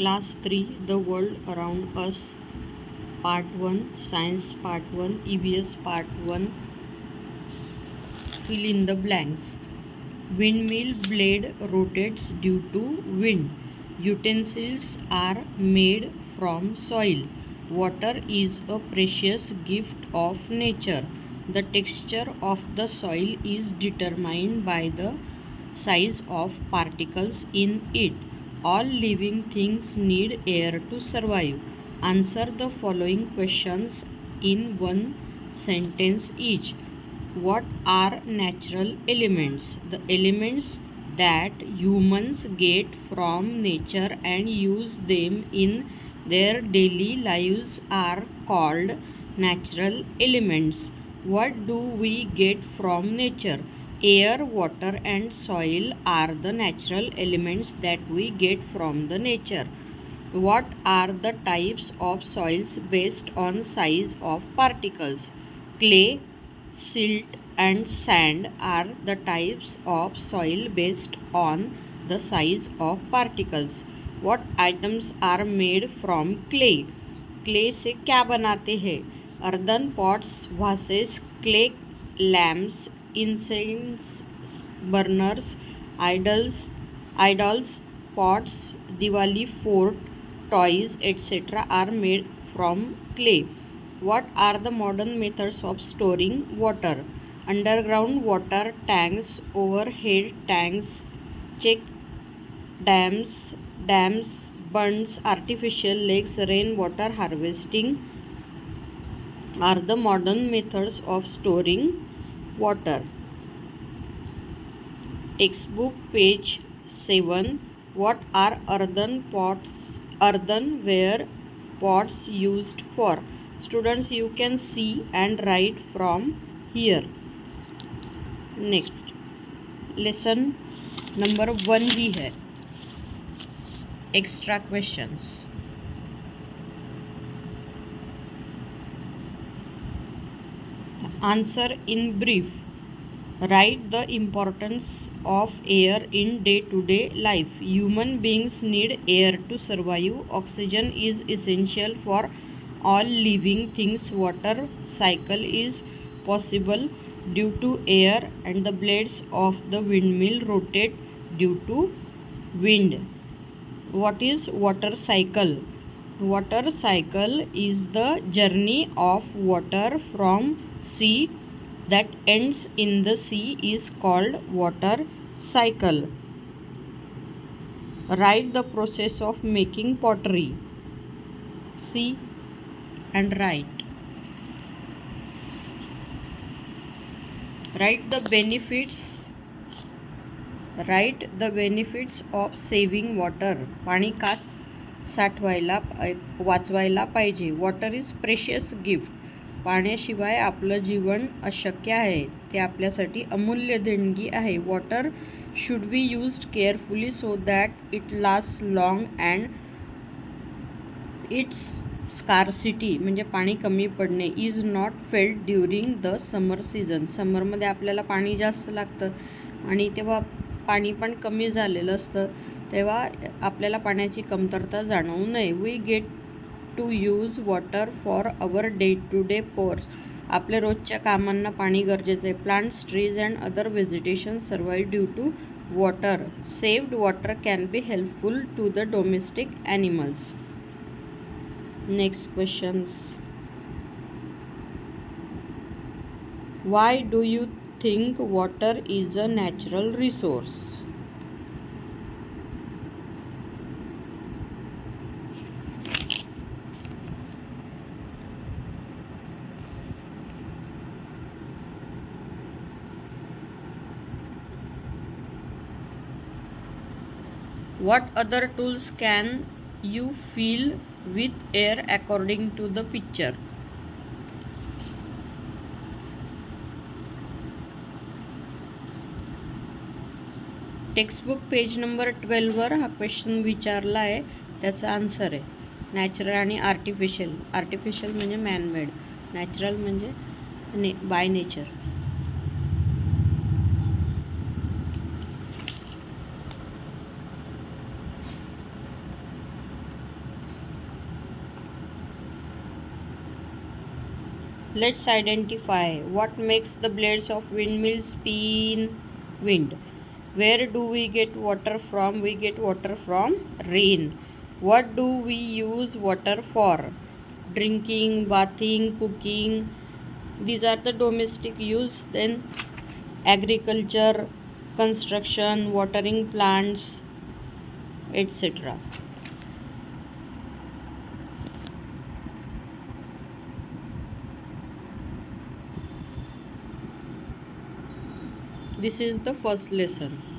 Class 3, The World Around Us, Part 1, Science Part 1, EVS Part 1. Fill in the blanks. Windmill blade rotates due to wind. Utensils are made from soil. Water is a precious gift of nature. The texture of the soil is determined by the size of particles in it. All living things need air to survive. Answer the following questions in one sentence each. What are natural elements? The elements that humans get from nature and use them in their daily lives are called natural elements. What do we get from nature? Air, water, and soil are the natural elements that we get from the nature. What are the types of soils based on size of particles? Clay, silt, and sand are the types of soil based on the size of particles. What items are made from clay? Clay से क्या बनाते हैं? Earthen pots, vases, clay lamps, incense burners, idols, pots, Diwali fort, toys, etc. are made from clay. What are the modern methods of storing water? Underground water tanks, overhead tanks, check dams, bunds, artificial lakes, rainwater harvesting are the modern methods of storing water. Textbook page 7. What are earthenware pots used for? Students, you can see and write from here. Next lesson number 1 भी है, extra questions. Answer in brief. Write the importance of air in day-to-day life. Human beings need air to survive. Oxygen is essential for all living things. Water cycle is possible due to air, and the blades of the windmill rotate due to wind. What is water cycle? Water cycle is the journey of water from sea that ends in the sea is called water cycle. Write the process of making pottery. See and write. Write the benefits of saving water. पाणी का वाचवायला पाहिजे. Water is precious gift. पाण्याशिवाय आपलं जीवन अशक्य आहे. ते आपल्यासाठी अमूल्य देणगी आहे. Water should be used carefully so that it last long and its scarcity म्हणजे पाणी कमी पडणे is not felt during the summer season. समरमध्ये आपल्याला पाणी जास्त लागतं आणि तेव्हा पाणी पण कमी झालेलं असतं, तेव्हा आपल्याला पाण्याची कमतरता जाणवू नये. We get to use water for our day to day course. आपल्या रोजच्या कामांना पाणी गरजेचं आहे. Plants, trees and other vegetation survive due to water. Saved water can be helpful to the domestic animals. Next questions. Why do you think water is a natural resource? What other tools can you fill with air according to the picture? Textbook page number 12 वर हा question विचारला आहे, त्याचा answer आहे natural आणि artificial. Artificial म्हणजे man-made, natural म्हणजे by nature. Let's identify what makes the blades of windmills spin wind. Where do we get water from? We get water from rain. What do we use water for? Drinking, bathing, cooking. These are the domestic use. Then agriculture, construction, watering plants, etc. This is the first lesson.